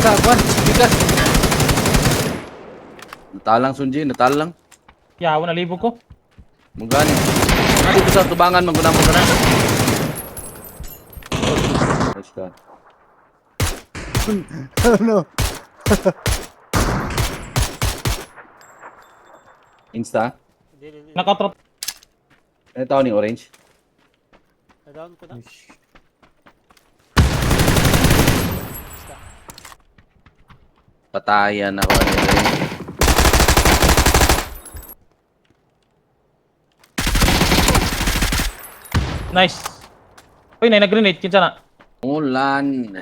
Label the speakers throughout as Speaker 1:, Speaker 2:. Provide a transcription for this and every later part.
Speaker 1: Nasa kwan, bigas. Natalang Sunji, natalang.
Speaker 2: Yawa na libo ko.
Speaker 1: Mugani. Dito sa tubangan maguna mo kana. Nice ka.
Speaker 3: Ano?
Speaker 1: Insta.
Speaker 2: Nakatrap.
Speaker 1: Ano tao ni Orange?
Speaker 4: Na-down ko na.
Speaker 1: Patayan ako ni Orange.
Speaker 2: Nice. Uy, nag-grenade. Kinsa na?
Speaker 1: Ulan.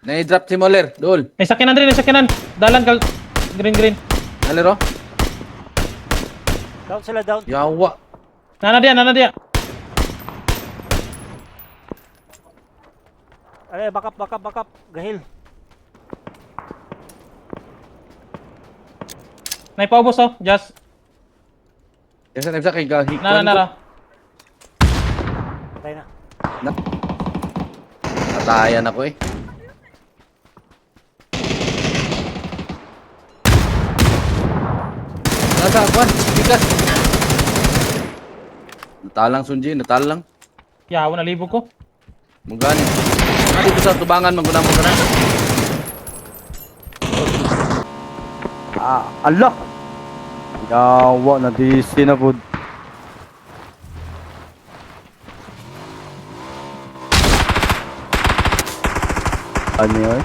Speaker 1: Nai-drop si Moller, dol.
Speaker 2: May sakyanan rin, may sakyanan. Dalan kal... Green.
Speaker 1: Nalero?
Speaker 4: Down sila, down.
Speaker 1: Yawa.
Speaker 2: Nana dia.
Speaker 4: Ay, back up. Gahil.
Speaker 2: Naipaubos oh, just.
Speaker 1: Nasa kay gahi.
Speaker 2: Nara.
Speaker 4: Patay na.
Speaker 1: Patayan ako eh. Nasa kwan, bigas. Natalang Sunji, natalang.
Speaker 2: Yawa na libo ko.
Speaker 1: Mugani. Dito sa tubangan maguna mo kana.
Speaker 3: Allah! Yawa na DC na po. Ano yun?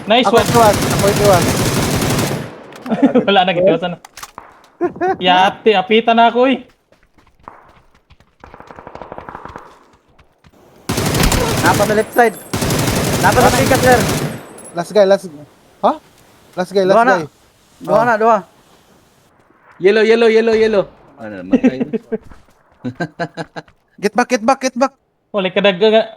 Speaker 2: Nice
Speaker 3: Ako
Speaker 2: one.
Speaker 3: ituwan.
Speaker 2: Wala na gitiwasan na. Yati, apitan na ako eh.
Speaker 3: Napa sa left side. Napa sa pikat, sir.
Speaker 5: Last guy. Ha? Last guy.
Speaker 3: Dua na.
Speaker 1: Yellow. Ano naman tayo?
Speaker 5: Get back.
Speaker 2: Wala ka